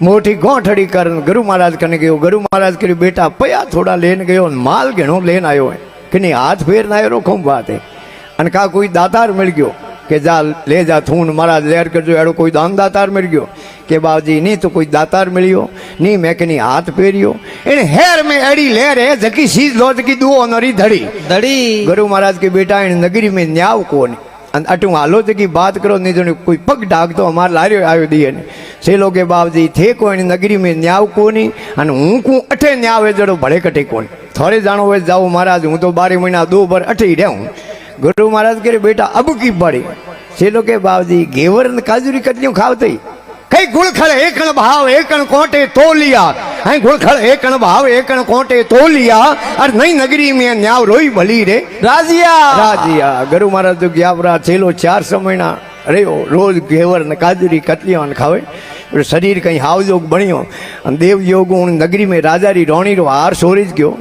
मोटी गोठड़ी कर गुरु महाराज कने गयो। गुरु महाराज के बेटा पया थोड़ा लेन गयो, माल घणो लेन आयो है कि नहीं हाथ फेर ना आयो खूब बात है। अन का कोई दातार मिल गयो के जा ले जा थून महाराज लेर करजो, एड़ो कोई दान दातार मिल गयो के बाबूजी नहीं तो कोई दातार मिलियो नहीं, मैं कनी हाथ फेरियो इन हेर में एड़ी लेर है जकी सीज लो जकी दुओ नरी धड़ी धड़ी। गुरु महाराज के बेटा इन नगरी में न्याव कोनी अटू हालो की बात करो नहीं तो कोई पग ढाक तो हमारे लारियो आयो दिए ने सेलो के बाबूजी थे कोई नगरी में न्याव कोनी अन हूँ को अठे न्याव है जड़ो भले कटे कोनी थोड़े जानो वे जाओ महाराज हूँ तो 12 महीना 2 बार अठे ही रहूँ। गुरु महाराज के बेटा अब की पड़ी सेलो के बाबूजी घेवर काजूरी कटलियों खावते कई गुड़खड़ एकण भाव एकण कोटे तो लिया, गुड़खड़ एकण भाव एकण कोटे तो लिया और नई नगरी में न्याव रोई भली रे राजिया राजिया। गुरु महाराज तो ग्यावरा चेलो 4 महीना रहो रोज घेवर न काजूरी कतलियों खावे शरीर कहीं हाव योग बनियो। देव योग नगरी में राजा री रोणी रो हार सोरीज गयो।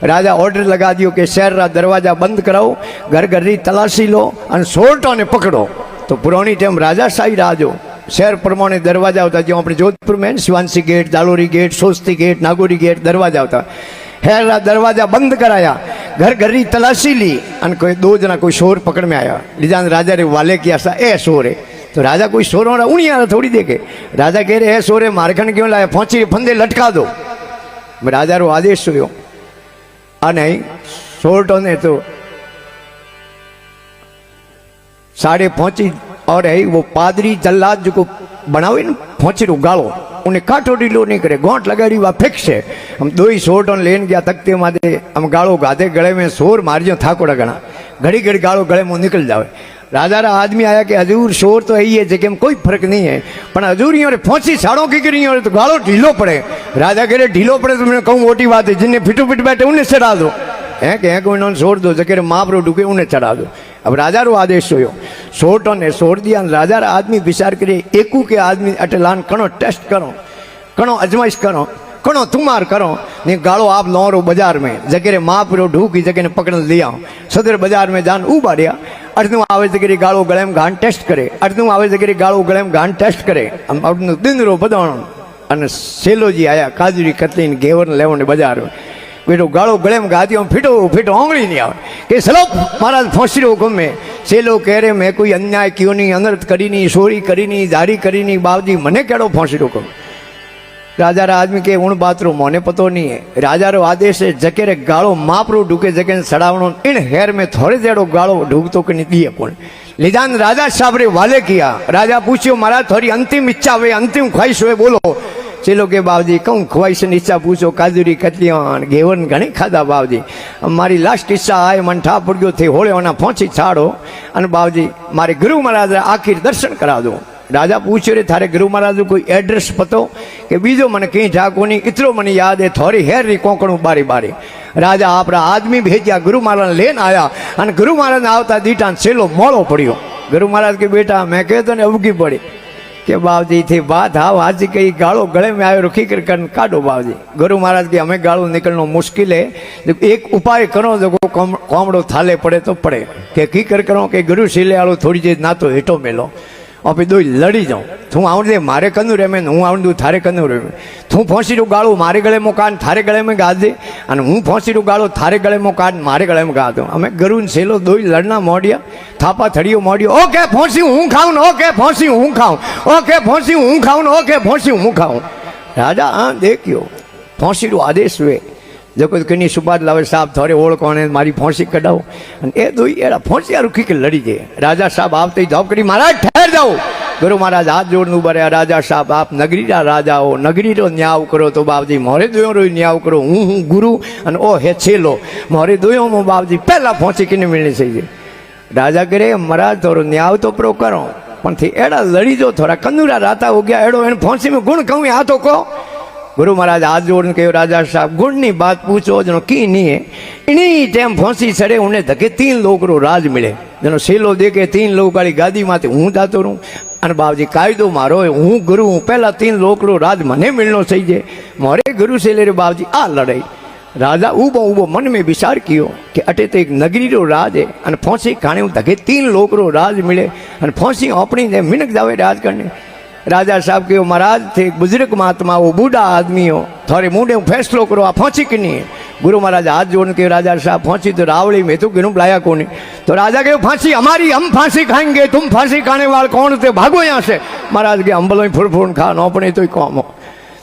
राजा ऑर्डर लगा दियो कि शहर रा दरवाजा बंद कराओ, घर घर री तलाशी लो और सोरटो ने पकड़ो। तो पुरानी टाइम राजा शाही राजो शहर प्रमाणे दरवाजा होता जो अपने जोधपुर में शिवानसी गेट, जालोरी गेट, सोस्ती गेट, नागौरी गेट दरवाजा होता। हेरा दरवाजा बंद कराया, घर घर री तलाशी ली और कोई 2 जना कोई शोर पकड़ में आया। लीजान राजा रे वाले किया सा ए शोर है तो राजा कोई शोर हो रहा उन्हीं आ रहा थोड़ी देखे। राजा कह रहे है शोर है मारखंड क्यों लाया, फांसी फंदे लटका दो। राजा रो आदेश हुयो आ नहीं शोरटो ने तो 5:30 और है वो पादरी जल्लाद जो को बनावे न फोंची रो गालो उन्हें काटो ढीलो नहीं करे, गोंट लगाड़ी वा फिक्स है। हम 2 ही शोर टन लेन गया तकते मादे हम गालो गाते गले में शोर मारियो थाको गणा घड़ी घड़ी गालो गले में निकल जावे। राजा रा आदमी आया कि हजूर शोर तो यही है जगह में कोई फर्क नहीं है पर हजूरियों रे फोंसी साड़ों की गिरी तो गालो ढीलो पड़े। राजा कह रहे ढीलो पड़े तो मैंने कहूँ मोटी बात है, जिन्हें फिटो फिट बैठे उन्हें चढ़ा दो है कि कोई इन्होंने छोड़ दो जगह मापरो डूबे उन्हें चढ़ा दो। अब राजा रो आदेश हो सोटो ने छोड़ दिया। राजा रा आदमी विचार करे एकू के आदमी अटलान कणो टेस्ट करो कणो अजमाइश करो कणो तुमार करो नहीं गालो आप लो रो बाजार में जगह माप रो ढूकी जगह ने पकड़ लिया सदर बाजार में जान उबाड़िया अर्धू आवे जगह गालो गले में घान टेस्ट करे अर्धू आवे जगह गालो गले में घान टेस्ट करे हम अपनो दिन रो बदाणो अने सेलो जी आया काजूरी कतलीन घेवर लेवने बाजार में बेटो गालो गले में गाती फिटो फिटो ओंगली नहीं आवे के चलो महाराज फांसी रो हुक्म में। सेलो कह रहे मैं कोई अन्याय क्यों नहीं, अनर्थ करी नहीं, चोरी करी नहीं, जारी करी नहीं, बाबूजी मने केड़ो फांसी रो हुक्म। राजा रा आदमी के उन बात रो मोने पतो नहीं है। राजा रो आदेश है जके गालो माप रो ढूके जके सड़ावनो इन हेर में थोड़े जेड़ो गालो ढूक तो नहीं दिए कौन लीजान राजा साहब रे वाले किया। राजा पूछियो महाराज थोड़ी अंतिम इच्छा हुए अंतिम ख्वाहिश हुए बोलो। चलो के बाबूजी कहूँ ख्वाहिश इच्छा पूछो काजूरी कतलियों घेवन घणी खाधा बाबूजी मारी लास्ट इच्छा आए मन ठा पड़ गयो थे होले होना पहुंची छाड़ो अन बाबूजी मारे गुरु महाराज आखिर दर्शन करा दो। राजा पूछो रे थारे गुरु महाराज कोई एड्रेस पतो कि बीजो मन कहीं ठा कोनी इतरो मन याद है थोड़ी हेर री कोंकणू बारी बारी। राजा आपरा आदमी भेजिया गुरु महाराज लेन आया अन गुरु महाराज आवता दीटा सेलो मोड़ो पड़ियो। गुरु महाराज के बेटा मैं कहतो ने उबकी पड़ी के बाबूजी थी बात हाँ आज कई गालो गले में आयो रुखी कर काटो बाबूजी। गुरु महाराज की हमें गालो निकलना मुश्किल है, एक उपाय करो जो कोमड़ो थाले पड़े तो पड़े के की कर करो कि गुरु सीले आलो थोड़ी देर ना तो हेठो मेलो और फिर दो लड़ी जाऊँ तू आउं दे मारे कनु रे मैं हूँ आउं दू थारे कनु रे तू फांसी रो गालो मारे गले में काट थारे गले में गा दे और हूँ फांसी रो गालो थारे गले में काट मारे गले में गा दो। हमें गुरु ने सेलो दो लड़ना मोड़िया थापा थड़ियो मोड़ियो ओके फांसी हूँ खाऊं ओके फांसी हूँ खाऊं ओके फांसी हूँ खाऊं ओके फांसी हूँ खाऊं। राजा हाँ देखियो फांसी रो आदेश हुए जो कोई कहीं सुबाद लावे साहब थोड़े ओढ़ कौन है मारी फांसी कढ़ाओ ए दो एड़ा फांसी रुखी के लड़ी जे। राजा साहब आप जॉब करी महाराज ठहर जाओ। गुरु महाराज हाथ जोड़ने उभा राजा साहब आप नगरी रा राजा हो नगरी रो न्याव करो तो बाबूजी मोरे दोयों रो न्याव करो हूँ गुरु अन ओ है छेलो मोरे दोयों में बाबूजी पहला फांसी किने मिलनी चाहिए। राजा करे महाराज थोड़ो न्याव तो प्रो करो पण थी एड़ा लड़ी जो थोड़ा कनुरा राता हो गया एड़ो इन फांसी में गुण कहूँ आ तो को। गुरु महाराज हाथ जोड़ने कहो राजा साहब गुण नी बात पूछो जनो की नहीं है इन्हीं टाइम फांसी चढ़े उन्हें धके 3 लोग रो राज मिले जनो सेलो देखे 3 लोग वाली गादी माथे हूँ जातो रहूँ अन बाबूजी कायदो मारो हूँ गुरु हूँ पहला 3 लोग रो राज मने मिलनो सही जे मोरे गुरु से ले रे बाबूजी आ लड़ाई। राजा उबो उबो मन में विचार कियो कि अटे तो एक नगरी रो राज है अन फांसी खाने धके 3 लोग रो राज मिले अन फांसी अपनी ने मिनक जावे राज करने। राजा साहब के महाराज थे बुजुर्ग महात्मा वो बूढ़ा आदमी हो थोड़े मुंडे फैसलो करो आ फांसी की नहीं गुरु महाराज हाथ जोड़ के राजा साहब फांसी तो रावड़ी में तो गिनू लाया को नहीं तो राजा के फांसी हमारी हम फांसी खाएंगे तुम फांसी खाने वाले कौन थे भागो यहाँ से महाराज के अम्बलों फुर फुर खा नो अपने तो कौम हो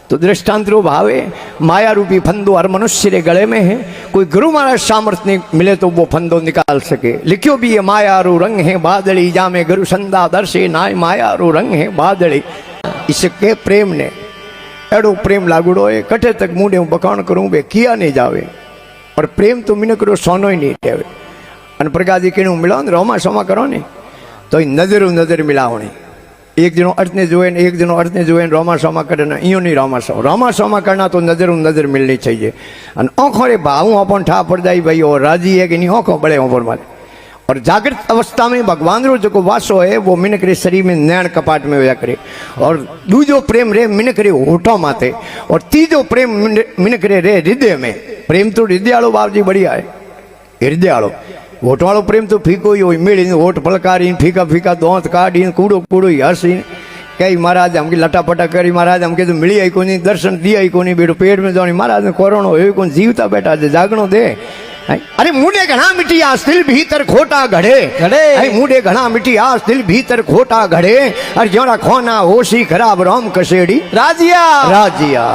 तो दृष्टांतरो भावे माया रूपी फंदो हर मनुष्य के गले में है कोई गुरु महाराज सामर्थ्य नहीं मिले तो वो फंदो निकाल सके लिखियो भी ये माया रू रंग है बादली जामे गुरु संदा दर्शे नाय माया रू रंग है बादली इसके प्रेम ने एड़ो प्रेम लागुड़ो है कटे तक मुंडे हूँ बखाण करूँ बे किया नहीं जावे और प्रेम तो मिने करो सोनो ही नहीं टेवे अन प्रकाश जी के मिलाओ रोमा सोमा करो ने तो नजर नजर मिलावणी एक जनो अर्थ ने जोए एक जनो अर्थ ने जोए रोमा सोमा करे ना इो नहीं रोमा सोमा करना तो नजर नजर मिलनी चाहिए और आँखों रे भाव अपन ठा पड़ जाए भाई और राजी है कि नहीं आँखों बड़े ऊपर मारे और जागृत अवस्था में भगवान रो जो वासो है वो मिनक रे शरीर में नैण कपाट में होया करे और दूजो प्रेम रे मिनक रे होठों माथे और तीजो प्रेम मिनक रे हृदय में प्रेम तो हृदय वालों बाप जी बढ़िया है हृदय वालों होठ वालों प्रेम तो फीको ही हो मिली होठ पलकारी फीका फीका दोंत काढ़ी कूड़ो कूड़ो ही हसी कई महाराज हमकी लटापटा करी महाराज हमके तो मिली आई को नहीं दर्शन दिया ही को नहीं बेटो पेट में जानी महाराज ने कोरोना हो कौन जीवता बैठा जागणो दे अरे मुंडे घना मिटिया दिल भीतर खोटा घड़े घड़े मुंडे घना मिटिया दिल भीतर खोटा घड़े अरे जोरा खोना होशी खराब राम कसेड़ी राजिया राजिया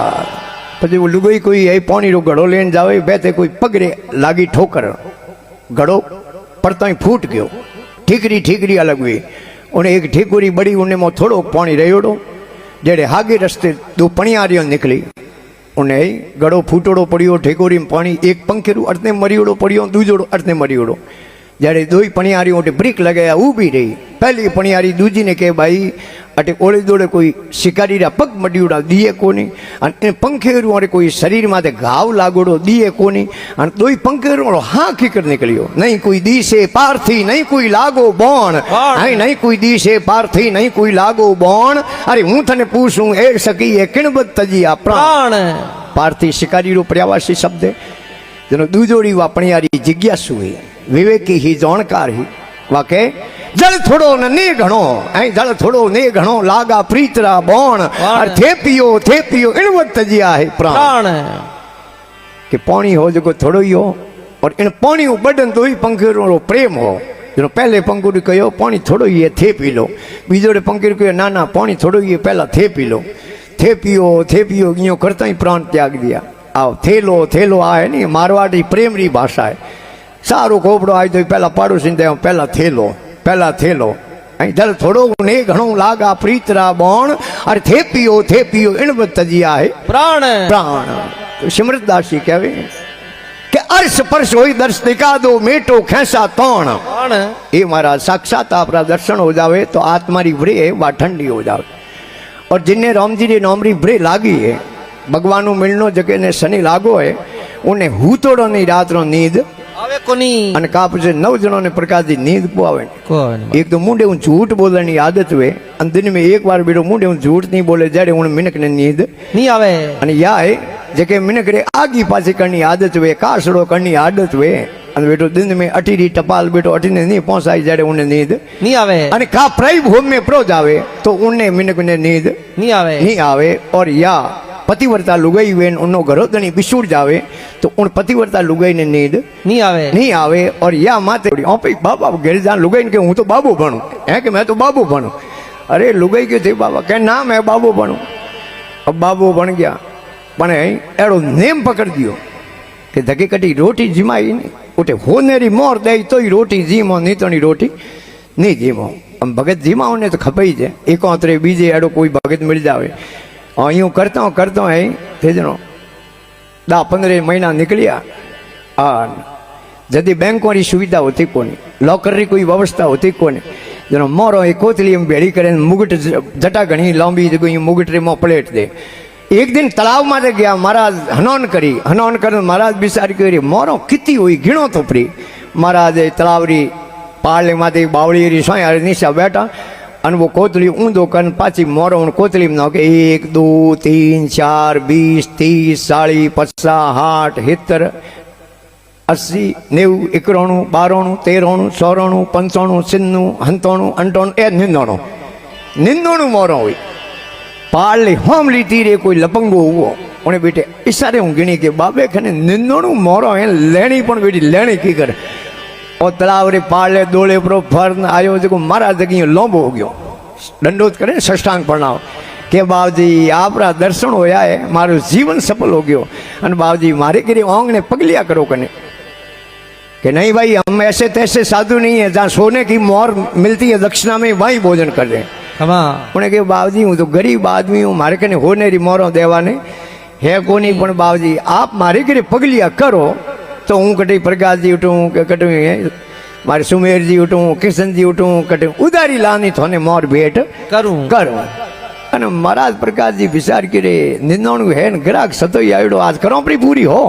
પછી वो लुगई कोई है पानी रो घड़ो लेन जावे बेते कोई पगरे लागी ठोकर घड़ो पड़ता ही फूट गयो ठीकरी ठीकरी अलग हुई उन्हें एक ठीकुरी बड़ी उन्हें मो थोड़ो पानी रहोड़ो जेड़े हागे रस्ते दो पणियारियों निकली उन्हें गड़ो फूटोड़ो पड़ियो ठेकोरी में पानी एक पंखेरू अर्थे मरीओड़ो पड़ियो दूजोड़ो अर्थे मरीओड़ो जड़े दो ही पणियारी ओटे ब्रिक लगाया ऊभी रही पहली पणियारी दूजी ने कहे भाई अटे ओड़े दोड़े कोई शिकारी रा पग मडियोड़ा दिए कोनी अने पंखेरू अरे कोई शरीर माथे घाव लागोड़ो दिए कोनी अने दो ही पंखेरू हाँ खीकर निकलियो नहीं कोई दी से पार्थी नहीं कोई लागो बोण नहीं कोई दी से पार्थी नहीं कोई लागो बोण अरे हूँ थने पूछूं ए सकी है किणबत तजिया प्राण पार्थी शिकारी रो पर्यावासी शब्द है जनो दूजोड़ी वा पणियारी जिज्ञासु है विवेकी ही जाणकार ही वाके जल थोड़ो ने घणो ऐं जल थोड़ो ने घणो लागा प्रीतरा बोण और थे पियो इनवत तजिया है प्राण कि पानी हो जो थोड़ो ही हो और इन पानी बडन दो ही पंखेरो प्रेम हो जो पहले पंखुड़ी कहो पानी थोड़ो ही है थे पी लो बीजोड़े पंखुड़ी कहो ना ना पानी थोड़ो ही है पहला थे पी लो थे पियो यो करता ही प्राण त्याग दिया आओ थेलो आ है नहीं मारवाड़ी प्रेम री भाषा है सारो खोपड़ो आई तो पहला पाड़ोसी दे पहला थेलो ऐं जल थोड़ो ने घणो लागा प्रीतरा बोण अरे थे पियो इनवत तजिया है प्राण तो सिमरतदास जी कहवे कि अर्श परश होई दर्श दिखा दो मेटो खेसा तोण ये महाराज साक्षात आपरा दर्शन हो जावे तो आत्मा री व्रे है वा ठंडी हो जावे और जिन्हें राम जी री नोमरी व्रे लागी है भगवान मिलनो जगे ने शनि लागो है उन्हें हूतोड़ो नहीं रात रो नींद आवे कोनी अने का पछे 9 जणों ने प्रकाश दी नींद को आवे एक तो मुंडे हूँ झूठ बोलने आदत हुए अन दिन में एक बार बेटो मुंडे हूँ झूठ नहीं बोले जड़े उन मिनक ने नींद नहीं आवे अने या है जके मिनक रे आगी पासी करनी आदत हुए कासड़ो करनी आदत हुए अने बेटो दिन में अटीरी टपाल बेटो अटीने नहीं पहुंचाई जड़े उन्हें नींद नहीं आवे अने का प्राई भूम में प्रो जावे तो उन्हें मिनक ने नींद नहीं आवे और या पतिव्रता लुगाई वेन उनो घरोधनी बिछुड़ जावे तो उन पतिव्रता लुगाई ने नींद नहीं आवे और या माते पे बाबा घेर जा लुगाई के हूँ तो बाबू बनूं है कि मैं तो बाबू बनूं अरे लुगाई के थे बाबा क्या नाम है बाबू बनूं अब बाबू बन गया पण एड़ो नेम पकड़ दियो कि धके कटी रोटी जिमाई नहीं उठे होनेरी मोर दे तो ही रोटी जीमो नहीं तो रोटी नहीं जीमो हम भगत जीमाओ ने तो खपाई जाए एक ओतरे बीजे एड़ो कोई भगत मिल जावे और यूँ करता है थे जनो 10-15 महीना निकलिया और जदि बैंकों की सुविधा होती कोनी लॉकर री कोई व्यवस्था होती कोनी जनो मोरो एक कोतली में भेड़ी करे मुगट जटा घनी लंबी जगह मुगट रे मो प्लेट दे एक दिन तालाब में गया महाराज हनौन कर महाराज बिचारी करी मोरो किती हुई गिणो तो पड़ी महाराज तालाब री पाले माते बावड़ी री सोया नीचा बैठा अन वो कोतली ऊंधो कन पाची मोरो उन कोतली में नाके 1 2 3 4 20 30 40 50 60 70 80 90 91 92 93 94 95 95 96 97 98 ए 99 मोरो हुई पाल होम लीती रे कोई लपंगो हुओ उन्हें बेटे इशारे हूँ गिणी के बाबे खने निंदोणु मोरो है लेनी पण बेटी लेनी की कर और तलाव रे पाले दोले प्रो फर्न आयो जो मारा जगी लोंबो हो गयो दंडोत करे सष्टांग प्रणाम के बाबूजी आपरा दर्शन होया है मारो जीवन सफल हो गयो अन बाबूजी मारे गिरी ओंग ने पगलिया करो कने कि नहीं भाई हम ऐसे तैसे साधु नहीं है जहाँ सोने की मोहर मिलती है दक्षिणा में वहीं भोजन कर रहे उन्हें कहा बाबूजी हूँ तो गरीब आदमी हूँ मारे कने होने री मोरो देवा ने है कोनी पण बाबूजी आप मारे गिरी पगलिया करो तो हूँ कटे प्रकाश जी उठूँ के कटू मारे सुमेर जी उठूँ किशन जी उठूँ कटू उधारी लानी थोने मोर भेंट करूँ અને મહારાજ પ્રકાશજી વિચાર કરે નિંદોણું હે ને ગ્રાહક સતોઈ આવ્યો આજ કરોપરી પૂરી હો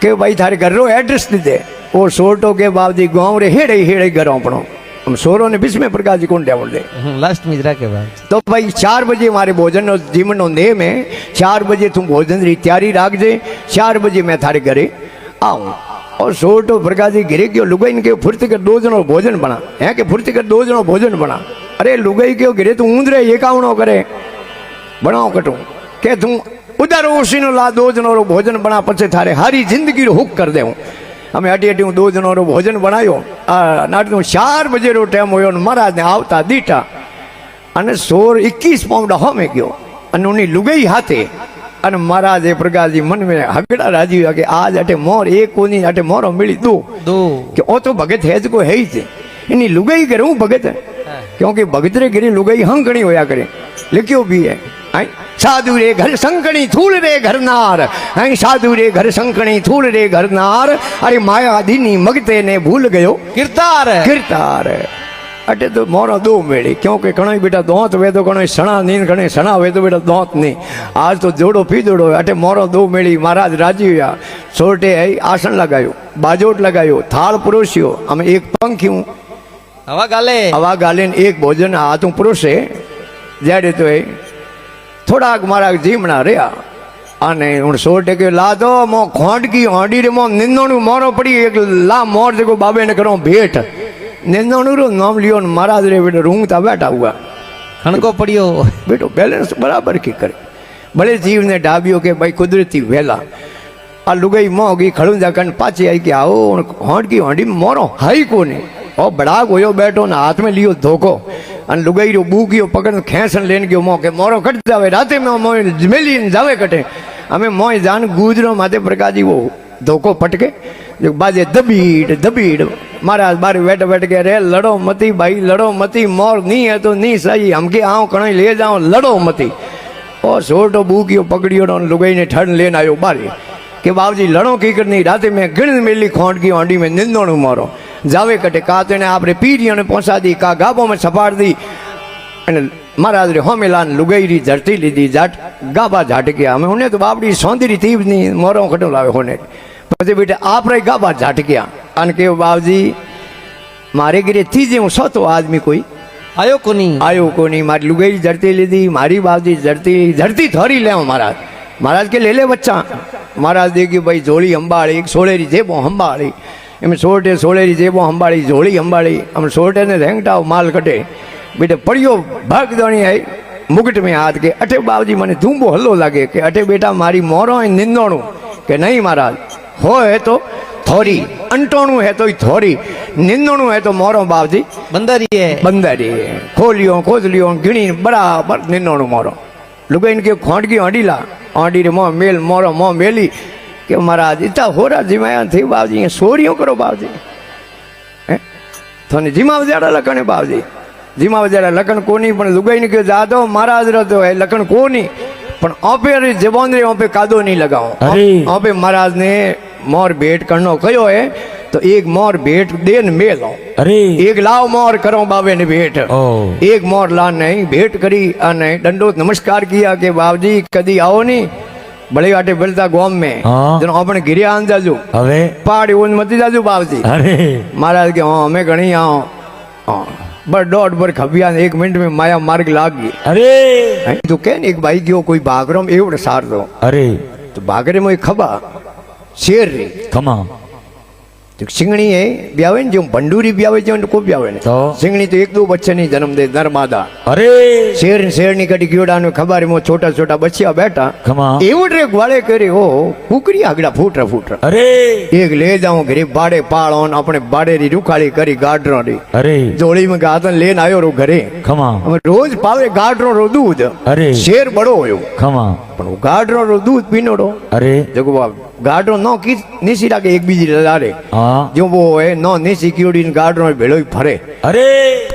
કે ભાઈ થારે ઘરનો એડ્રેસ દીધે ઓ સોટો કે બાપજી ગાँव રે हेड़े हेड़े घरों पड़ो हम सोरो ने बीच में प्रकाश जी कौन डेवल दे लास्ट में जरा के बाद तो भाई 4 बजे हमारे भोजन जीवन नेम है 4 बजे तुम भोजन री तैयारी राख दे 4 बजे मैं थारे घरे आऊँ और सोटो प्रकाश जी घिरे क्यों लुगाई के फुर्ती कर 2 जनों भोजन बना है कि फुर्ती कर 2 जनों भोजन बना अरे लुगाई क्यों घिरे तू ऊंदरे एकावणो करे बनाओ कटू के तू उधर उसीनो ला 2 जनों रो भोजन बना पछे थारे हारी जिंदगी रो हुक कर दे हमें अटी अटी 2 जनों रो भोजन बनायो नाट 4 बजे रो टाइम होयो महाराज ने आवता दीटा अने 21 पाउंड हमें गयो अने उनी लुगाई हाथे अने महाराज प्रकाश जी मन में हगड़ा राजी हुआ कि आज अटे मोर एक कोनी अटे मोरो मिली दो कि ओ तो भगत है को है ही थे इनी लुगाई करे हूँ भगत है क्योंकि भगत रे गिरी लुगाई हंकणी होया करे लिखियो भी है साधु रे घर संकणी थूल रे घर नार साधु रे घर संकणी थूल रे घर नार अरे माया दीनी मगते ने भूल गयो किरतार अटे तो मोरो 2 मेड़ी क्योंकि कणो बेटा दोत वे तो कणो सणा नींद कणे सणा वे तो बेटा दोत नहीं आज तो जोड़ो पीजोड़ो अटे मोरो 2 मेड़ी महाराज राजी हुआ सोटे है आसन लगायो बाजोट लगायो थाल परोसियो हम एक पंखी हवा गाले एक भोजन हाथों परोसे जड़े तो है थोड़ा मारा जीमना रहा आने हूँ 100 टके ला दो मो खोंड की हांडी रे मो निंदोणु मोरो पड़ी एक ला मोर देखो बाबे ने करो भेंट निंदोणु रो नाम लियो महाराज रे बेटा रूंगता बैठा हुआ खणको पड़ियो बेटो बैलेंस बराबर की करे भले जीव ने डाबियो के भाई कुदरती वेला आ लुगाई मोगी खड़ूंजा कन पाछी आई के आओ हांड की हांडी मोरो हाई कोने ओ बड़ा गोयो बैठो ना हाथ में लियो धोको अन लुगाई रो बूगियो पकड़ खेसन लेन गयो मो के मोरो कट जावे राते में मोय मेली जावे कटे हमें मोय जान गुजरो माते प्रकाश जी वो धोको पटके जो बाजे दबीड़ महाराज बार बैठ बैठ के रे लड़ो मती भाई लड़ो मती मोर नहीं है तो नहीं सही हमके आओ कणई ले जाओ लड़ो मती और सोटो बूगियो पकड़ियो लुगाई ने ठंड लेन आयो बारी के बाबूजी लड़ो की करनी राते में गिण मेली खोंड की हांडी में निंदोणु मारो जावे कटे का तो आपने पीढ़ियों ने पहुंचा दी का गाबों में सपाड़ दी महाराज रे होमेलान लुगाई री धरती लीधी जाट गाबा झाट गया हमें उन्हें तो बाबड़ी सौंदरी थी नहीं मोरो खटो लावे होने પછી બેટા आप रे गाबा झाट गया अन के बाबूजी मारे गिरे थी जे हूँ सौतो आदमी कोई आयो कोनी मारी लुगाई धरती लीधी मारी बाबूजी धरती थोड़ी ले महाराज के ले बच्चा महाराज देखी भाई झोली अंबाड़ी सोड़ेरी जेबो अंबाड़ी एम सोड़ेरी जेबो अंबाड़ी झोली अंबाड़ी हम सोटे ने रेंगटाओ माल कटे बेटे पड़ियो भाग दौड़ी है मुकुट में हाथ के अटे बाबूजी मने धूंबो हल्लो लागे कि अटे बेटा मारी मोरो है निंदोणु के नहीं महाराज हो है तो थोड़ी अंटोणु है तो थोड़ी निंदोणु है तो मोरो बाबूजी बंदरी है खोलियो गिणी बराबर निंदोणु मोरो लुगाई के खोंड की आंडी रे मोह मेली के महाराज इतना होरा जिमाया थी बाबूजी सोरियों करो बाबूजी थोने जिमा वजाड़ा लखन है बाबूजी जिमा वजाड़ा लखन कोनी पण लुगाई ने के जादो महाराज रतो है लखन कोनी पण ओपे रे जबान रे ओपे कादो नहीं लगाओ ओपे महाराज ने मोर भेंट करनो कयो है तो एक मोर भेंट देन मेलो एक लाव मोर करो बाबे ने भेंट एक मोर ला नहीं भेंट करी अने दंडोत नमस्कार किया के बाबूजी कदी आओ नहीं बड़े आटे बेलता गोम में जनो अपने गिरिया आन जाजू अरे पहाड़ी उन मती जाजू बाबूजी अरे महाराज के हां मैं घणी आओ बड़ डॉट पर खबिया 1 मिनट में माया मार्ग लाग गई अरे तो कहन एक भाई गयो कोई भागरो में एवड सार दो अरे तो भागरे में खबा शेर रे खमा સિંગણી એ બ્યાવે ને જેમ ભંડૂરી બ્યાવે છે ને કોઈ બ્યાવે ને તો? સિંગણી તો એક દો બચ્ચે નહીં જન્મ દે નર્માદા અરે શેર ની કડી ગયોડાનું ખબર એમાં છોટા છોટા બચ્ચા બેઠા ખમા એવું રે વાળે કરી ઓ કુકરી આગળ ફૂટ અરે એક લે જાઉં ઘરે બાડે પાળો ને આપણે બાડેરી રૂખાળી કરી ગાઢરો રી અરે જોડીમાં ગાતન લઈને આવ્યો રો ઘરે ખમા અમે રોજ પાવે ગાઢરો રો દૂધ અરે શેર બડો હોયો ખમા પણ હું ગાઢરો રો દૂધ પીનોડો અરે જગો ગાઢરો ન કી નીસી રાખે એક બીજી લારે હા જો वो है नो નીસી કીડી ગાઢરો ભેળો ફરે અરે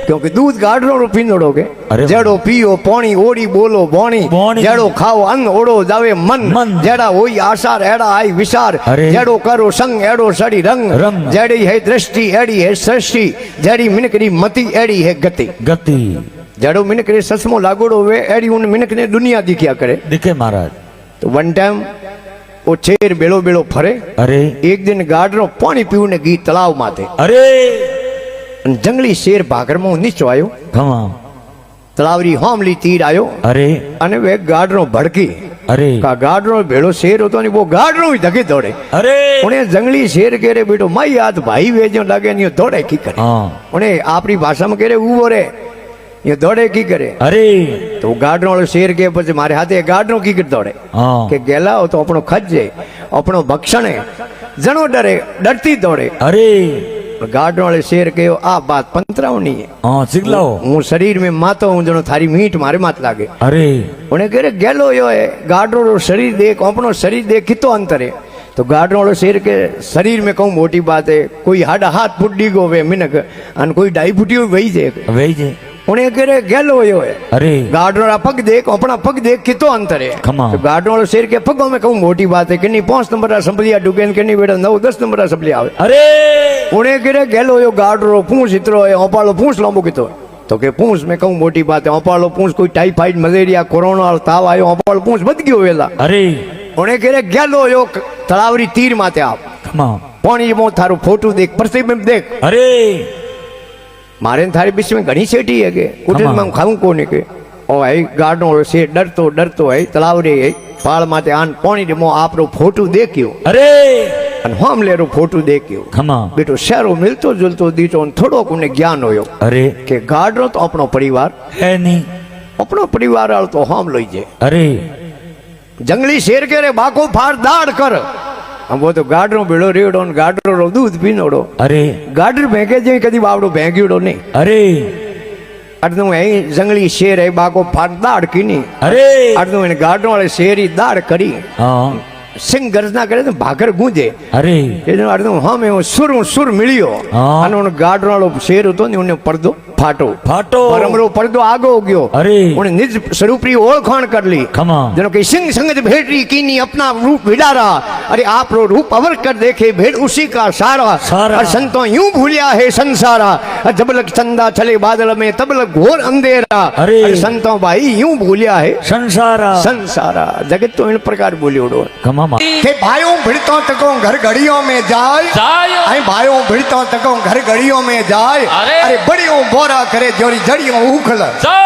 क्योंकि दूध गाढ़ो रो पीनोड़ो के अरे जड़ो पियो पानी ओड़ी बोलो बोणी बोणी। जड़ो खाओ अन्न ओड़ो जावे मन मन। जड़ा होई आसार एड़ा आई विचार अरे। जड़ो करो संग एड़ो सड़ी रंग रंग। जड़ी है दृष्टि एड़ी है सृष्टि जड़ी मिनकरी मति एड़ी है गति गति जड़ो मिनकरे ससमो लागोड़ो वे एड़ी उन मिनक ने दुनिया दिखिया करे दिखे महाराज तो वन टाइम वो शेर बेड़ो बेड़ो फरे अरे एक दिन गाढ़ो पानी पीवने गई तालाब माथे अरे जंगली शेर भागर में नीचो आयो खमा तलावरी होमली तीर आयो अरे અને વે ગાઢનો ભડકી अरे કા ગાઢનો ભેળો શેર હતો ને વો ગાઢનો ધકે દોડે अरे ઉને જંગલી શેર કેરે બેટો માઈ હાથ ભાઈ વેજો લાગે ને દોડે કી કરે हाँ ઉને આપણી ભાષામાં કેરે ઉભો રે ये દોડે કી કરે अरे તો ગાઢનો વાળો શેર કે પછી મારે હાથે ગાઢનો કી કરે દોડે हाँ કે ગેલા હો તો આપણો ખજે આપણો ભક્ષણે જણો ડરે ડરતી દોડે अरे ગાઢનો વાળો શેર કે આ બાત पंतरावनी है हाँ सिखलाओ હું શરીર में मातो हूं जणो थारी मीठ मारे मात लागे अरे उन्हें कह रहे गेलो यो है गाढ़ो रो शरीर देख अपनो शरीर देख कितो अंतर है तो गाढ़ो वालो शेर के शरीर में कहूँ मोटी बात है कोई हाडा हाथ फुट डीगो वे मिनक अन कोई डाई फुटी वही जे वही जे उन्हें कह रहे गेलो यो है अरे गाढ़ो वाला पग देख अपना पग देख कितो अंतर है खमा। तो गाढ़ो वालो शेर के पगों में कहूँ मोटी बात है कि नहीं 5 नंबर का संभलिया डुगेन के नहीं बेटा 9-10 नंबर का संभलिया आवे अरे उन्हें कह रहे गेलो यो गाढ़ो रो पूंछ इतरो है ओपालो पूंछ लंबो कितो तो के पूंछ में कहूँ मोटी बात है ओपालो पूंछ कोई टाइफाइड मलेरिया कोरोना ताव आयो ओपालो पूंछ बद गयो वेला अरे उन्हें कह रहे गेलो यो तलावरी तीर माते आप खमा पानी मो थारो फोटो देख प्रतिबिंब देख अरे मारे न थारे बीच में घनी सेठी है के कुटिल में खाऊं कोने के ओ है गार्डनो से डरतो है तलावरी है पाल माते आन पानी दे मो आपरो फोटो देखियो अरे अन हम लेरो फोटो देखियो खमा बेटो शहरो मिलतो जुलतो दीटो थोड़ो कोने ज्ञान होयो अरे के गार्डनो तो अपनो परिवार है नहीं अपनो परिवार आल तो हम लई जे अरे जंगली शेर के रे बाको फाड़ दाड़ कर हम वो तो गाडरो बेड़ो रेड़ो न गाडरो रो दूध पीनोड़ो अरे गाडर भेंके जे कदी बावड़ो भेंग्योड़ो नहीं अरे अडनु है जंगली शेर है बाको फाड़ दाड़ कीनी अरे अडनु इन गाडरो वाले शेरी दाड़ करी हाँ सिंह गर्जना करे तो भागर गूंजे अरे एनो अडनु हमें वो सुर मिलियो हाँ। अन उन गाडरो वालो शेर होतो ने उन्ने पर्दो फाटो फाटो परमरो पर्दो आगो हो गयो अरे उन्हें निज स्वरूपरी ओळखाण कर ली खमा जनो कि सिंह संगत भेड़ी कीनी अपना रूप विडारा अरे आप रो रूप अवर कर देखे भेड़ उसी का सारा सारा। और संतों यूं भूलिया है संसारा जब लग चंदा चले बादल में तब लग घोर अंधेरा अरे। संतों भाई यूं भूलिया है संसारा संसारा जगत तो इन प्रकार बोलियोड़ो खमा मा के भाइयों भिड़तो तको घर घड़ियों में जाए जायो। आई भाइयों भिड़तो तको घर घड़ियों में जाए अरे। अरे बड़ियों बोरा करे जोरी जड़ियों उखल जायो।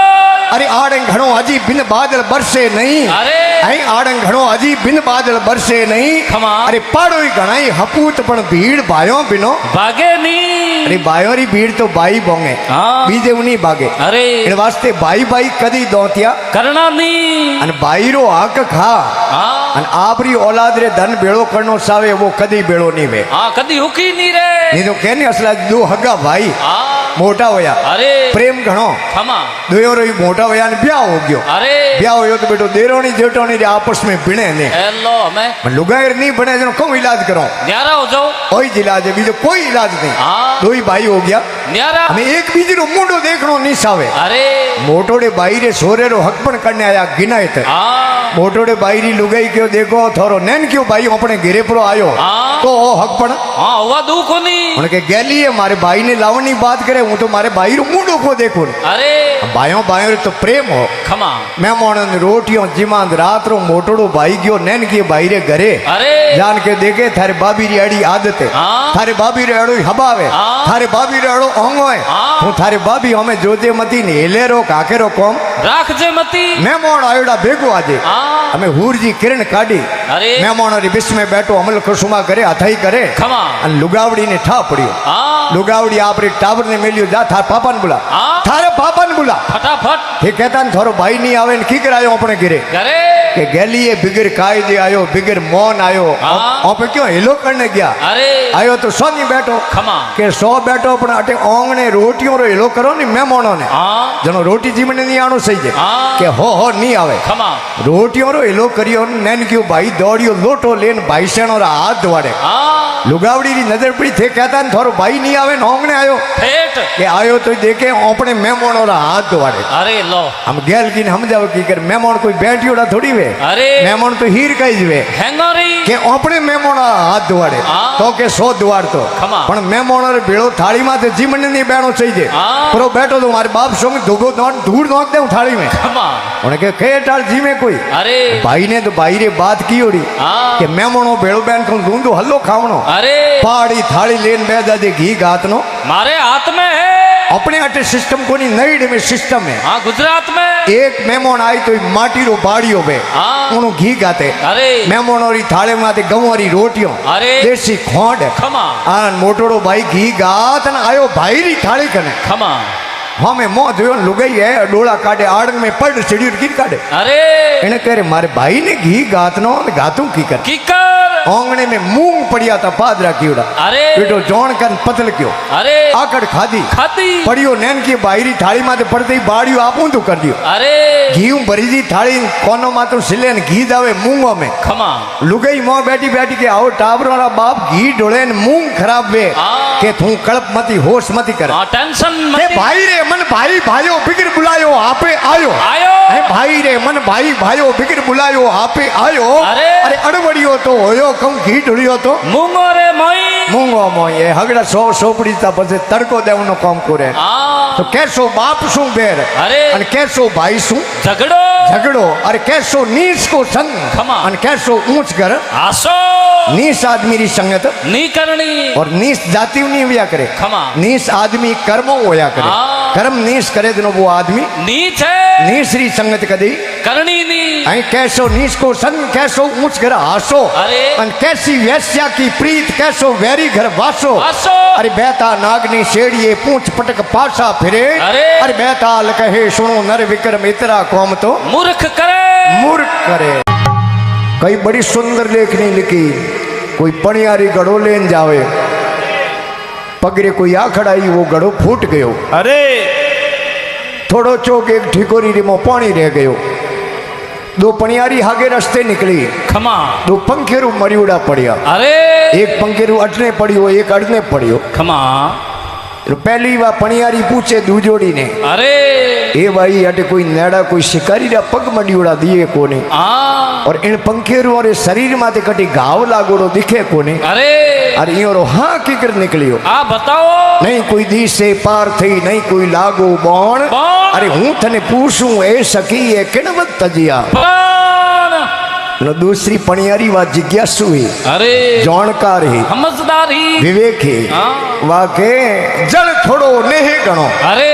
अरे आड़ंग घणो अजी बिन बादल बरसे नहीं अरे। ऐं आड़ंग घणो अजी बिन बादल बरसे नहीं खमा। अरे पाड़ो ही घणाई हपूत पण भीड़ भायो बिनो भागे नी अरे भाइयों री भीड़ तो भाई बोंगे हाँ। बीजे उनी भागे अरे इन वास्ते भाई भाई कदी दोतिया करना नी अन भाई रो हक खा हाँ अन आपरी औलाद रे धन भेड़ो करनो सावे वो कदी भेड़ो नहीं वे हाँ कदी हुकी नी रे नहीं तो कहने असला दो हगा भाई हाँ मोटा होया अरे प्रेम घणो खमा दोयो रो मोटा होया ने ब्याह हो गयो अरे ब्याह होयो तो बेटो देरोनी जेठोनी रे आपस में भिणे ने हेलो हमें लुगाई नहीं बने जनो कौन इलाज करो न्यारा हो जाओ कोई इलाज है बीजो कोई इलाज नहीं हाँ। दो ही भाई हो गया न्यारा हमें एक बीजी रो मुंडो देखनो नहीं सावे अरे मोटोड़े भाई रे सोरे रो हक पण करने आया गिनायत हाँ मोटोड़े भाई री लुगाई क्यों देखो थोरो नैन क्यों भाई अपने घेरे पर आयो हाँ। तो ओ हक पण हाँ हुआ दू को नी उनके गैली है मारे भाई ने लावनी बात करे हूं तो मारे भाई रो मुंडो को देखो अरे भाइयों भाइयों तो प्रेम हो खमा मेहमान रोटियों जिमांद रात रो मोटोड़ो भाई गयो नैन के भाई रे घरे अरे जान के देखे थारे बाबी री अड़ी आदत है हाँ। थारे बाबी रे अड़ो हबावे हाँ। थारे बाबी रे अड़ो ओंगो है हाँ। हूँ थारे बाबी हमें जोजे मती ने हेलेरो काकेरो कोम राख जे मती मेहमान आयोड़ा भेगो आजे हाँ हाँ। અમે હુરજી કિરણ કાઢી અરે. મહેમાનોની બીચ में બેઠો અમલ કુસુમા કરે હથાઈ કરે ખમા. અને લુગાવડીને ઠા પડ્યો हाँ લુગાવડી આપણી ટાવર ને મેલ્યો જા થાર પાપાને બોલા हाँ। થારે પાપાને બોલા फटाफट એ કહેતા ને થોરો ભાઈ નહીં આવે ને કી કરાયો આપણે ઘરે करे કે ગેલીએ બિગર કાયદે આયો બિગર મોન આયો हाँ। ઓપે ક્યો હેલો કરને ગયા अरे આયો તો સોની બેઠો ખમા. કે સો બેઠો પણ અટે ઓંગણે રોટીઓ રો હેલો કરો ને મહેમાનોને हाँ જણો રોટી જીમને નહીં આણો સહી છે हाँ। કે હો નહીં આવે खमा. રોટીઓ રો હેલો કર્યો ને નેન કયો ભાઈ દોડ્યો લોટો લેન ભાઈ શેણો રા હાથ ધવાડે हाँ લુગાવડીની નજર પડી થે કહેતા ને થોરો ભાઈ નહીં આવે ને ઓંગણે આયો फेट કે આયો તો દેખે આપણે મહેમાનો રા હાથ ધવાડે अरे लो આમ ગેલ કીને સમજાવ કી કર મહેમાન કોઈ બેઠીઓડા થોડી વે अरे મહેમાન તો હીર કઈ જ વે हैंगरी કે આપણે મહેમાનો હાથ ધોવાડે હા. તો કે સો ધોવાડતો ખમા. પણ મહેમાનો ભેળો થાળીમાં તે જીમન ની બેણો થઈ જાય હા. પરો બેઠો તો મારે બાપ સોંગ ધોગો નોટ ધૂળ નોટ દઉં થાળી में खमा. પણ કે ટાળ જીમે કોઈ अरे ભાઈ ને તો ભાઈ રે બાત કીઓડી हाँ કે મહેમાનો ભેળો બેન કહું ધૂંધો હલ્લો ખાવણો अरे પાડી થાળી લઈને બે દાદે ઘી ગાતનો मारे हाथ में है अपने अटे सिस्टम कोनी नई में सिस्टम है हाँ गुजरात में एक मेहमान आई तो माटी रो बाड़ियो बे हाँ। उनु घी गाते अरे मेहमानों री थाळे माथे गंवारी रोटियों अरे देसी खोंड खमा आ मोटोड़ो भाई घी गात न आयो भाई री थाળી कने खमा हमें मोह जोयो न लुगाई है डोला काटे आड़ंग में पड़ सीढ़ी गिर काटे अरे એને करे मारे भाई ने घी गातनो ने गातू की कर किकर ओंगणे में मूंग पड़िया था पादरा कीड़ा अरे बेटो जोण कन पतल क्यों अरे आकड़ खादी खाती पड़ियो नैन की बायरी थाली माथे पड़ते ही बाड़ियो आपू तो कर दियो अरे घी भरी दी थाली कोनो मा तो सिले ने घी दावे मूंगो में खमा लुगाई मोह बैठी बैठी के आओ टाबरो रा बाप घी डोले ने मूंग खराब वे हाँ। के तू कल्प मती होश मती कर हाँ टेंशन के मत भाई रे मन भाई भाइयों बिगर बुलायो आपे आयो आयो हे भाई रे मन भाई भाइयों बिगर बुलायो आपे आयो अरे। अरे अड़वड़ियो तो होयो कम घी ढुलियो तो मूंगो रे मोई मूंगो मोये हगड़ा सौ सोपड़ी ता पछे तड़को देवनो काम करे हाँ तो कैसो बाप सु बेर अरे अन कैसो भाई सु झगड़ो झगड़ो अरे कैसो नीच को संग खमा। अन कैसो ऊंच कर आसो नीच आदमी री संगत नी करनी और नीच जाति नहीं होया करे खमा। नीच आदमी कर्मो होया करे हाँ। कर्म नीच करे तो वो आदमी नीच है नीच री संगत कदी करनी नी ऐं कैसो नीच को संग कैसो ऊंच घर हासो अरे। अन कैसी वैश्या की प्रीत कैसो वैरी घर वासो आसो अरे बेता नागनी शेड़िए पूंछ पटक पासा फिरे अरे। अरे बेताल कहे सुनो नर विक्रम इतरा कौम तो मूर्ख करे मूर्ख करे कई बड़ी सुंदर लेखनी लिखी कोई पणियारी गड़ो लेन जावे पगरे कोई आखड़ाई वो गड़ो फूट गयो अरे थोड़ो चौक एक ठिकोरी रीमो पानी रह गयो दो पणियारी हागे रस्ते निकली खमा दो पंखेरू मरियोड़ा पड़िया अरे एक पंखेरू अटने पड़ियो एक अड़ने पड़ियो खमा तो पहली बार पणियारी पूछे दूजोड़ी ने अरे ए भाई अटे कोई नेड़ा कोई शिकारी रा पग मडियोड़ा दिए कोने हाँ और इन पंखेरू और शरीर माथे कटी घाव लागोड़ो दिखे कोने अरे अरे इयो हाँ किकर निकलियो आ बताओ नहीं कोई दी से पार थई नहीं कोई लागो बोण बोण। अरे हूँ थने पूछूं ए सखी ए किणवत तजिया प्राण न दूसरी पणियारी वा जिज्ञासु ही अरे जाणकार ही समझदारी विवेक ही हाँ। वाके जल थोड़ो नेह गणो अरे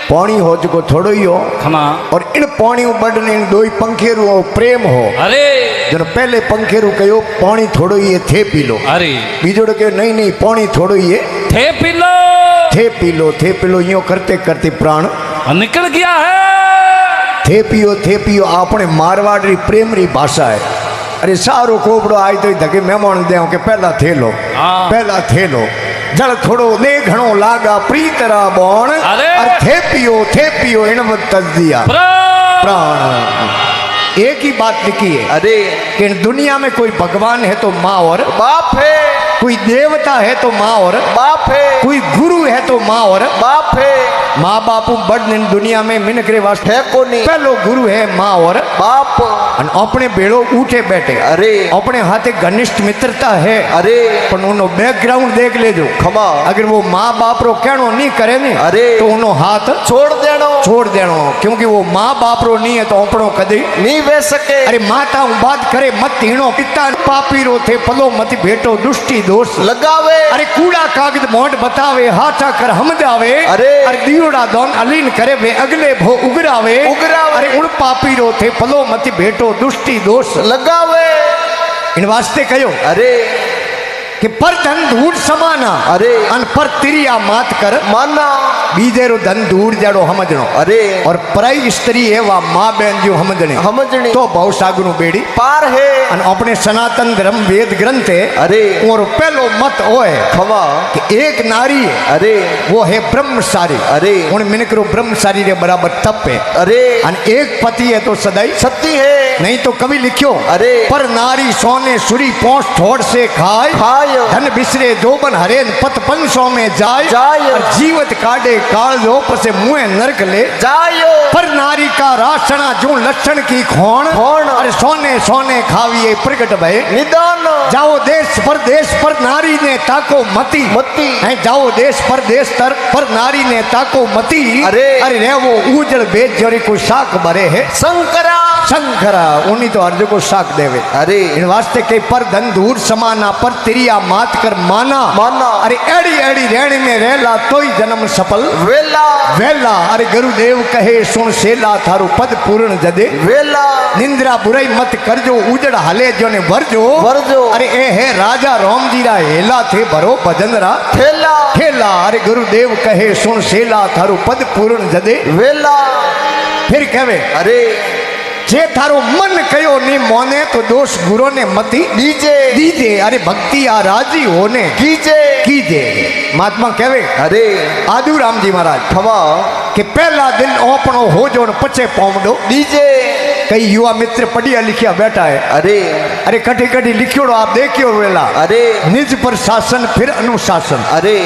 पानी हो जो थोड़ो ही हो खमा और इन पानी बढ़ने इन दो पंखेरू हो प्रेम हो अरे जन पहले पंखेरू कहो पानी थोड़ो ही थे पी लो अरे बीजोड़ के नहीं नहीं पानी थोड़ो ही थे पिलो थे पी लो यूं करते करते प्राण निकल गया है थे पियो आपने मारवाड़ री प्रेम री भाषा है अरे सारो कोबड़ो आई तो धके मेहमान दे के पहला थे लो हाँ। पहला थे लो जल थोड़ो ने घणो लागा प्रीतरा बोण अरे। थे पियो इन तज दिया प्राण प्राण एक ही बात लिखी है अरे कि दुनिया में कोई भगवान है तो माँ और बाप है कोई देवता है तो माँ और बाप है कोई गुरु है तो माँ और बाप है माँ बाप बड़ दुनिया में मिनक रे वास्ते है कोनी पहलो गुरु है माँ और बाप अन अपने बेड़ो उठे बैठे अरे अपने हाथे घनिष्ठ मित्रता है अरे पर उनो बैकग्राउंड देख लेजो खमा अगर वो माँ बाप रो कहनो नहीं करे ने अरे। तो उनो हाथ छोड़ देनो क्योंकि वो माँ बाप रो नहीं है तो अपनो कदी नहीं वे सके अरे माता बात करे मत हीणो पिता पापी रो थे पलो मत भेटो दुष्टि दोष लगावे अरे कूड़ा कागज मोट बतावे हाथा कर हम जावे अरे। दियो अजूड़ा दोन अलीन करे वे अगले भो उगरावे उगरावे। अरे उन पापी रो थे पलो मति भेटो दुष्टि दोष लगावे इन वास्ते कयो अरे कि पर धन धूड़ समाना अरे अन पर तिरिया मात कर माना बीजेरो धन धूड़ जड़ो हमजणो अरे और पराई स्त्री है वा माँ बहन जो हमजणी हमजणी तो बहु सागनु बेड़ी पार है अन अपने सनातन धर्म वेद ग्रंथ है अरे और पहलो मत ओ है खवा कि एक नारी है अरे वो है ब्रह्मचारी अरे उन मिनकरो ब्रह्मचारी रे बराबर तप है अरे अन एक पति है तो सदाई सत्य है नहीं तो कवि लिखियो अरे पर नारी सोने सुरी पहुंच ठोड़ से खाए खाय धन बिसरे जोबन हरेन पत पंसों में जाए जाय। और जीवत काटे काल जो पसे मुँह नरक ले जायो पर नारी का राशना जो लक्षण की खोण खोण। अरे सोने सोने खाविए प्रकट भय निदान जाओ देश पर नारी ने ताको मती मती। है जाओ देश पर नारी ने ताको मती अरे। अरे रे वो उजड़ बेच जोरी को शाक भरे है शंकरा शंकरा उन्हीं तो अर्ज को शाक देवे अरे इन वास्ते के पर धन दूर समाना पर तिरिया मात कर माना माना। अरे एड़ी एड़ी रेणी में रहला तोई जन्म सफल वेला वेला अरे गुरुदेव कहे सुन सेला थारू पद पूर्ण जदे वेला निंद्रा बुराई मत करजो उजड़ हले जो ने वरजो वरजो। अरे ए है राजा राम जी रा हेला थे भरो भजन रा थेला खेला अरे गुरुदेव कहे सुन सेला थारू पद पूर्ण जदे वेला फिर कहवे अरे जे थारो मन कयो नी मोने तो दोष गुरु ने मती दीजे दीजे अरे भक्ति आ राजी होने कीजे कीजे महात्मा कहवे अरे आदू राम जी महाराज खवा कि पहला दिन ओपनो हो जो न पचे पौमडो दीजे कई युवा मित्र पढ़िया लिखिया बैठा है अरे अरे कटी कटी लिखियो आप देखियो वेला अरे निज पर शासन फिर अनुशासन अरे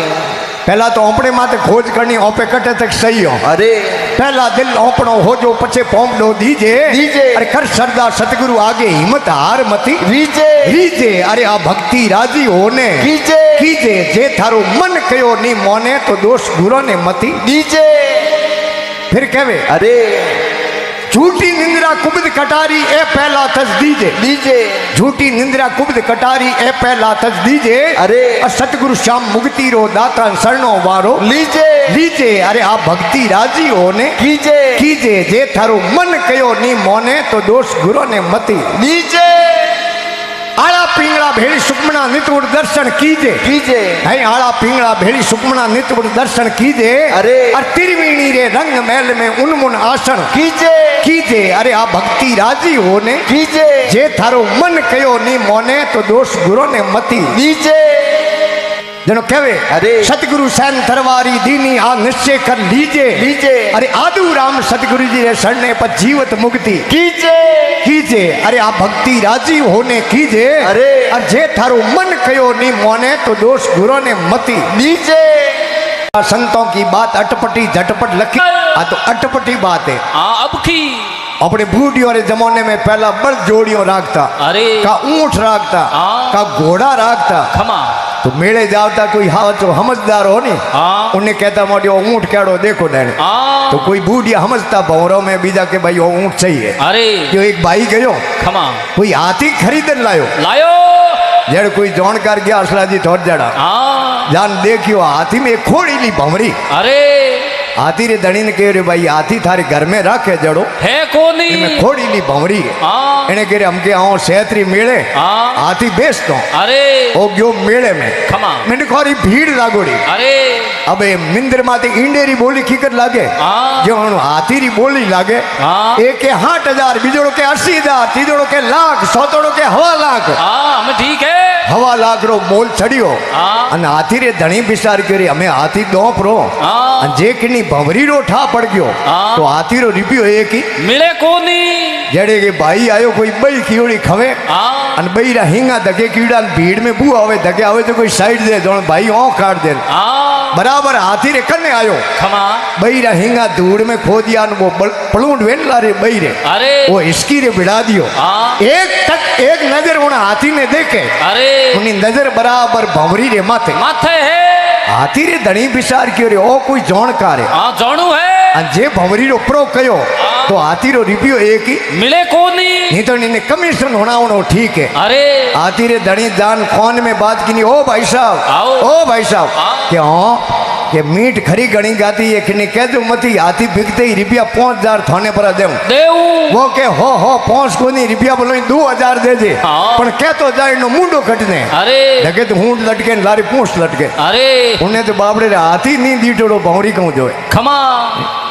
पहला तो ओपने माते खोज करनी ओपे कटे तक सही हो अरे पहला दिल ओपनो हो जो पचे पौमडो दीजे दीजे। अरे कर सरदार सतगुरु आगे हिम्मत हार मती रीजे रीजे अरे आ भक्ति राजी होने कीजे कीजे जे थारो मन कयो नी मोने तो दोष गुरु ने मती दीजे फिर कहवे अरे झूठी निंद्रा कुबद कटारी ए पहला तज दीजे दीजे झूठी निंद्रा कुबद कटारी ए पहला तज दीजे अरे और सतगुरु श्याम मुक्ति रो दाता शरणो वारो लीजे लीजे अरे आ भक्ति राजी होने कीजे कीजे जे थारो मन कयो नी मोने तो दोष गुरु ने मती नीचे आला पिंगला भेड़ी सुकमना नित्य दर्शन कीजे कीजे है आला पिंगला भेड़ी सुकमना नित्य दर्शन कीजे अरे। और तिरवीणी रे रंग महल में उन्मुन आसन कीजे कीजे अरे आ भक्ति राजी होने कीजे जे थारो मन कयो नी मोने तो दोष गुरु ने मती नीचे जनो कहवे अरे। सतगुरु सैन तरवारी दीनी आ निश्चय कर लीजे लीजे अरे आदू राम सतगुरु जी रे शरणे पर जीवत मुक्ति कीजे कीजे अरे आ भक्ति राजी होने कीजे अरे। और जे थारो मन कयो नी मोने तो दोष गुरु ने मती नीचे संतों की बात अटपटी झटपट लखी आ तो अटपटी बात है हाँ अब की अपने बूढ़ियों रे जमाने में पहला बड़ जोड़ियों राखता अरे का ऊंट राखता हाँ। का घोड़ा राखता खमा तो मेले जाता कोई हाँ जो समझदार हो नी हाँ उन्हें कहता मोटी वो ऊंट केड़ो देखो डैने हाँ तो कोई बूढ़िया समझता भौरों में बीजा के भाई वो ऊंट चाहिए अरे जो एक भाई गयो खमा कोई हाथी खरीदन लायो लायो जड़ कोई जानकार गया असला जी थोड़ जड़ा हाँ जान देखियो हाथी में एक खोड़ी ली भंवरी अरे हाथी रे धनी ने कह रे भाई हाथी थारे घर में रखे जड़ो है कोनी इनमें खोड़ी ली भंवरी है हाँ इन्हें कह रहे हमके आओ सेहतरी मेले हाँ हाथी बेच दो अरे ओ गयो मेले में खमा मैंने खोरी भीड़ लागोड़ी अरे अबे मिंदर माते इंडेरी बोली खीकर लागे हाँ जो हाथी री बोली लागे हाँ एक के 60,000 बीजोड़ो के 80,000 तीजोड़ो के लाख सौतोड़ो के 1.5 लाख हाँ हम ठीक है 1.5 लाख रो मोल चढ़ियो हाँ अन हाथी रे धणी विचार करी हमें हाथी दोप रो हाँ अन जे किनी भंवरी रो ठा पड़ गयो हाँ। तो हाथी रो रिपियो एक ही मिले कोनी जड़े के भाई आयो कोई बई कीड़ी खवे हाँ अन बई रा हिंगा धके कीड़ा भीड़ में बू आवे धके आवे तो कोई साइड दे जोन भाई ओ काट दे हाँ बराबर हाथी रे कने आयो खमा बई रा हिंगा धूड़ में खो दिया न वो पलूंड वेला रे बई रे अरे वो हिसकी रे भिड़ा दियो हाँ एक नजर उन हाथी ने देखे अरे उन्हीं नजर बराबर भंवरी रे माथे माथे है हाथी रे धणी विचार कियो रे ओ कोई जानकार है हाँ जाणू है अन जे भंवरी रो प्रो कयो तो हाथी रो रिपियो एक ही मिले कोनी नहीं तो इन्हें कमीशन होना उनो ठीक है अरे हाथी रे धणी जान फोन में बात की नहीं ओ भाई साहब आओ। ओ भाई साहब हाँ। क्या કે મીઠ ખરી ઘણી ગાતી એક ને કહેજો મતી હાથી ભીગતે રૂપિયા 5000 થાને પર દેવું દેવું वो के हो 5 कोनी रुपया बोलो 2000 दे दे हाँ। पण कहतो जाए नो मुंडो कटने अरे लगे तो हूं लटके ने लारी पूंछ लटके अरे उन्हें तो बाबड़े रे हाथी नहीं दीटोड़ो भौरी कहूं जोए खमा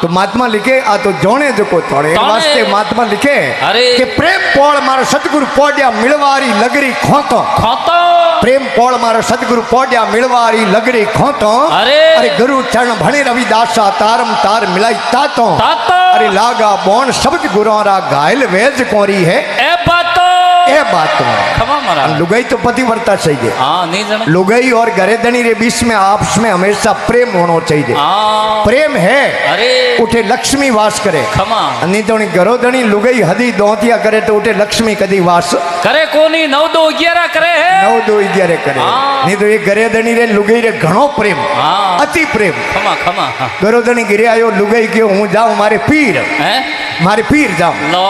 तो महात्मा लिखे आ तो जोने जो को तोड़े तोड़े। वास्ते महात्मा लिखे अरे। कि प्रेम पोळ मारो सतगुरु पोड्या मिलवारी लगरी खोतो खाता प्रेम पोळ मारो सतगुरु पोड्या मिलवारी लगरी खोतो अरे। अरे गुरु चरण भणे रविदासा तारम तार मिलाई तातो तातो। अरे लागा बोन शब्द गुरोरा घायल वेज कोरी है ए बातो ए बात में खमा मारा लुगाई तो पतिव्रता चाहिए हाँ नहीं जाने लुगाई और गरेदनी रे बीच में आपस में हमेशा प्रेम होना चाहिए हाँ प्रेम है अरे उठे लक्ष्मी वास करे खमा नहीं तो गरोदनी लुगाई हदी दोतिया करे तो उठे लक्ष्मी कदी वास करे कोनी 9-2-11 करे है 9-2-11 करे हाँ। नहीं तो ये गरेदनी रे लुगाई रे घणो प्रेम हाँ। अति प्रेम खमा खमा हाँ। गरोदनी गिरे आयो लुगाई क्यों हूँ जाऊं मारे पीर हैं मारे पीर जाऊं लो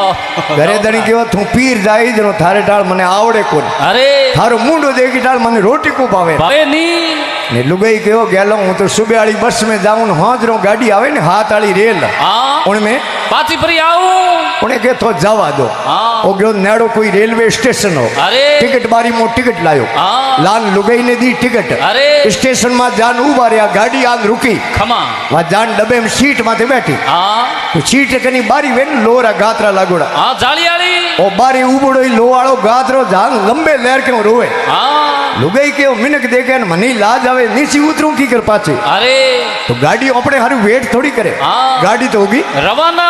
गरेदनी क्यों तू पीर जाई जनो थारे टाल मने आवड़े कोन अरे थारो मुंडो देखी टाल मने रोटी को भावे भावे नहीं ने लुगाई कहो गेलो हूँ तो सुबह वाली बस में जाऊं हाजरो गाड़ी आवे ने हाथ वाली रेल हाँ उनमें पाची परी आऊं उन्हें के तो जावा दो हाँ। वो गयो नेड़ो कोई रेलवे स्टेशन हो अरे। टिकट बारी मो टिकट लायो हाँ। लाल लुगाई ने दी टिकट अरे। स्टेशन में जान उभा रहा गाड़ी आग रुकी खमा वहाँ जान डब्बे में सीट माथे बैठी हाँ तो सीट कनी बारी वेन लोरा गात्रा लागोड़ा हाँ जाली आली ओ बारी उबड़ो ही लो वालो गात्रो जान लंबे लहर के रोए हाँ लुगाई के मिनक देखे मनी लाज आवे नीची उतरू की कर पाछे अरे तो गाड़ी अपने हारू वेट थोड़ी करे हाँ। गाड़ी तो होगी रवाना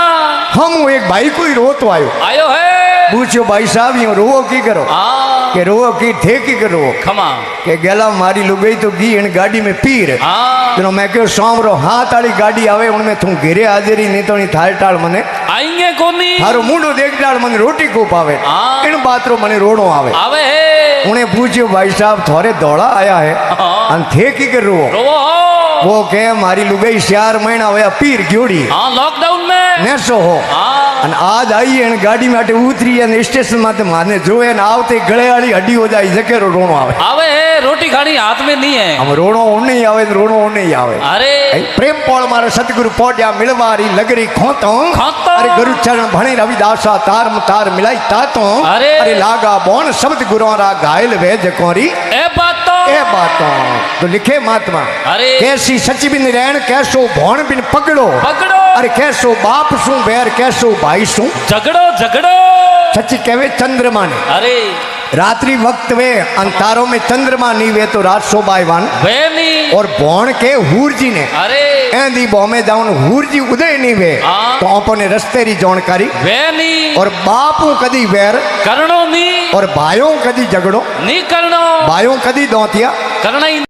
हम वो एक भाई कोई रो तो आयो आयो है पूछो भाई साहब यो रोवो की करो हाँ के रोवो की थे की करो खमा के गेला मारी लुगाई तो गी इन गाड़ी में पीर हाँ तो मैं क्यों सोमरो हाथ वाली गाड़ी आवे उनमें तू घिरे हाजिरी नहीं तो नहीं थार टाल मने आएंगे कोनी थारो मुंडो देख टाल मने रोटी को पावे हाँ। इन बातरो मने रोणो आवे आवे है उन्हें पूछो भाई साहब थोड़े दौड़ा आया है हाँ। अन थे की कर रोवो रोवो हो वो के मारी लुगाई 4 महीना होया पीर क्योड़ी हाँ लॉकडाउन में नेसो हो हाँ અને આજ આવી અને ગાડી માટે ઉતરી અને સ્ટેશન માટે માને જોવે ને આવતે ગળે વાળી હડી હો જાય જકેરો રોણો આવે आवे है रोटी खानी हाथ में नहीं है આમ રોણો નહીં આવે ને રોણો નહીં આવે अरे પ્રેમ પોળ મારે સતગુરુ પોડ્યા મિળવારી લગરી ખોતો ખોતો. અરે ગુરુ ચરણ ભણી રવિદાસા તાર તાર મિલાઈ તાતો અરે. અરે લાગા બોન શબ્દ ગુરોરા ઘાયલ વેજ કોરી ए बात तो એ બાતો તો लिखे महात्मा अरे. कैसी सची बिन रहन कैसो भोण बिन पकड़ो पकड़ो अरे कैसो बाप सु वेर कैसो भाई सु झगड़ो झगड़ो सच्ची कहवे चंद्रमा ने अरे रात्रि वक्त वे अंतारों में चंद्रमा नहीं वे तो रात शोभावान वे नहीं और भौण के हूर जी ने अरे ऐंदी बॉम्बे जाऊन हूर जी उदय नहीं वे हाँ। तो अपने रस्ते री जानकारी वे नहीं और बापू कदी वैर करनो नहीं और भाइयों कदी झगड़ो नहीं करनो भाइयों कदी दौतिया करना ही